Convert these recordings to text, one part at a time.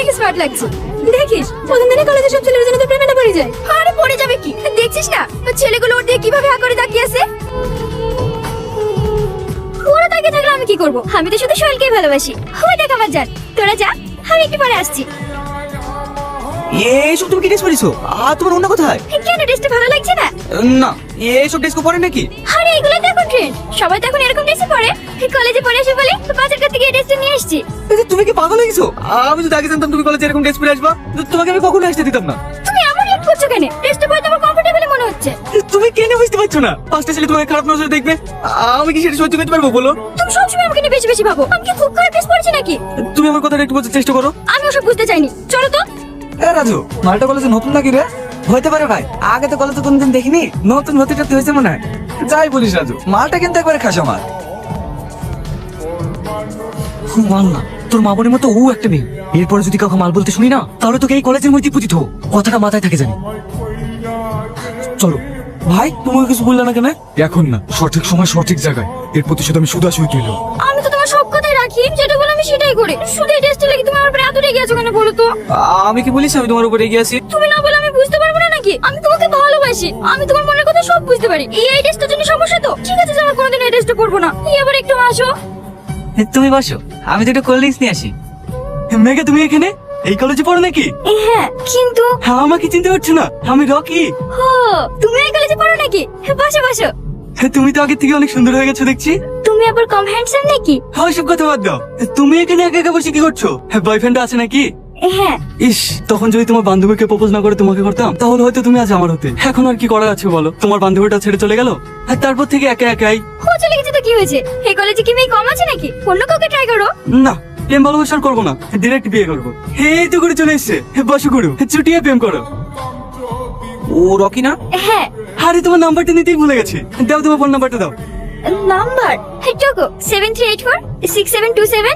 অনেক স্মার্ট লাগছে। দেখিস প্রথম দিনে কলেজে সব ছেলের জন্য তো প্রেমে পড়ে যায়। আরে পড়ে যাবে কি, দেখছিস না ছেলেগুলো ওর দিয়ে কিভাবে হা করে তাকিয়ে আছে। ওরা তাকিয়ে থাকলে আমি কি করব? আমি তো শুধু সোহেলকেই ভালোবাসি। ওই দেখ আমার জান, তোরা যা, আমি একটু পরে আসছি। এইসব তুমি কি ড্রেস পরেছো? আর তোমার অন্য কোথায়? কেন ড্রেসটা ভালো লাগছে না? না, এইসব ড্রেস কো পরে নাকি? আরে এগুলো তো এখন ট্রেন্ড, সবাই তো এখন এরকম ড্রেসই পরে। কলেজে পরে আসে বলে বাজার করতে গিয়ে ড্রেসটা নিয়ে এসেছি। তুমি কি পাগল হয়ে গেছো? আমি যদি আগে জানতাম তুমি কলেজে এরকম ড্রেস পরে আসবা, তোমাকে আমি কখনো আসতে দিতাম না। তুমি এমন রিয়েক্ট করছো কেন? ড্রেসটা পরে তোমার কমফোর্টেবল মনে হচ্ছে। তুমি কেন বুঝতে পারছো না? পাঁচটা ছেলে তোমাকে খারাপ নজরে দেখবে, আমি কি সেটা সহ্য করতে পারবো বলো? তুমি সবসময় আমাকে নিয়ে বেশি বেশি ভাবো। আমি কি খুব খারাপ ড্রেস পরেছি নাকি? তুমি আমার কথাটা একটু বোঝার চেষ্টা করো। আমি ওসব বুঝতে চাইনি, চলো তো। রাজু, মালটা কলেজে নতুন নাকি রে? হইতে পারে ভাই, আগে তো কলেজে কোনদিন দেখিনি, নতুন হতে টাতে হয়েছে মনে হয়। যাই বলিস রাজু, মালটা কিন্তু একবারে খাসা মাল। মাল না, তোর মা বোনের মতো ও একটা মেয়ে। এরপরে যদি কাউকে মাল বলতে শুনি না, তাহলে তোকে এই কলেজের মধ্যে পুজিত কথাটা মাথায় থাকে জানি। চলো ভাই, তোমাকে কিছু বললে না কেন? এখন না, সঠিক সময় সঠিক জায়গায়, এর প্রতিশোধ আমি সুদাসুই তুইল। আমি তো তোমার সব কথাই রাখি, যেটা বলো আমি সেটাই করি। শুধু এই ড্রেসটা লাগি তুমি আমার উপরে এত রেগে আছো কেন বলো তো? আমি কি বলিস আমি তোমার উপরে এগিয়ে আছি? তুমি না বলে আমি বুঝতে পারবো না নাকি? আমি তোমাকে ভালোবাসি, আমি তোমার মনের কথা সব বুঝতে পারি। এই ড্রেসটার জন্য সমস্যা তো ঠিক আছে, যে আমার কোনোদিন এই ড্রেসটা পরবো না। এবার একটু আসো। তুমি বসো, আমি তো একটু কোল্ড ড্রিঙ্কস নিয়ে আসি। মেঘা, তুমি এখানে এই কলেজে পড়ো নাকি? হ্যাঁ, কিন্তু আমাকে চিনতে পারছো না? আমি রকি। ও, তুমি এই কলেজে পড়ো নাকি? বসো বসো। তুমি তো আগের থেকে অনেক সুন্দর হয়ে গেছো দেখছি। তুমি আবার কম হ্যান্ডসাম নাকি? সব কথা বাদ দাও, তুমি এখানে একা একা বসে কি করছো? বয়ফ্রেন্ড আছে নাকি? হ্যাঁ। ইস, তখন যদি তোমার বান্ধবীকে প্রপোজ না করে তোমাকে করতাম, তাহলে হয়তো তুমি আজ আমার হতে। এখন আর কি করার আছে বলো? তোমার বান্ধবীটা ছেড়ে চলে গেল, আর তারপর থেকে একা একাই। ও চলে গেছে তো কি হয়েছে? এই কলেজে কি মেয়ে কম আছে নাকি? অন্য কাউকে ট্রাই করো। না, প্রেম ভালোবাসা আর করবো না, ডিরেক্ট বিয়ে করবো। এই তো করে চলে এসছে, বসো করো, চুটিয়ে প্রেম করো। ও রকি না? হ্যাঁ। আরে তোমার নাম্বারটা নিতেই ভুলে গেছি, দাও তোমার ফোন নাম্বারটা দাও। নাম্বার টুকু 73846727।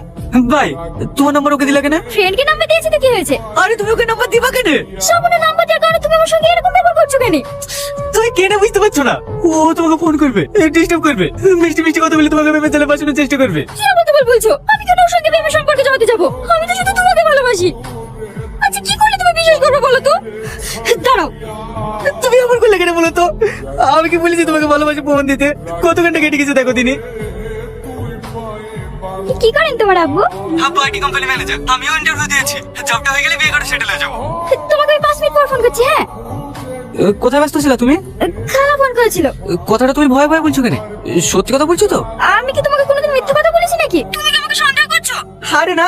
ভাই, তোমার নাম্বার ওকে দিলা কেন? ফ্রেন্ডকে নাম্বার দিয়েছে তো কি হয়েছে? আরে তুমি ওকে নাম্বার দিবা কেন? সামনে নাম্বার দেওয়ার কারণে তুমি আমার সঙ্গে এরকম ব্যবহার করছো কেন? তুই কেন বুঝতে পারছো না? ও তোমাকে ফোন করবে, ডিস্টার্ব করবে, মিষ্টি মিষ্টি কথা বলে তোমাকে ভেবে চলে বাঁচানোর চেষ্টা করবে। কি আবার তুমি বলছো? আমি কেন ওর সঙ্গে প্রেমের সম্পর্কে জড়াতে যাবো? আমি তো শুধু তোমাকে ভালোবাসি। আচ্ছা কি করলে তুমি বিশ্বাস করবে বলো তো? দাঁড়াও। তুমি আমার করলে কেন বলো তো? আমি কি বলেছি তোমাকে ভালোবাসি প্রমাণ দিতে? কত ঘন্টা কেটে গেছে দেখো দিনে। কি করেন তোমার আব্বু? আব্বু আইটি কোম্পানি ম্যানেজার, আমিও ইন্টারভিউ দিয়েছি, জবটা হয়ে গেলে বিয়ে করে সেটেল হয়ে যাবো। তোমাকে আমি 5 মিনিট পর ফোন করছি। হ্যাঁ। কোথায় ব্যস্ত ছিলা তুমি? খালা ফোন করেছিল। কথাটা তুমি ভয় ভয় বলছো কেন? সত্যি কথা বলছো তো? আমি কি তোমাকে কোনোদিন মিথ্যা কথা বলেছি নাকি? তুমি কি আমাকে সন্দেহ করছো? আরে না।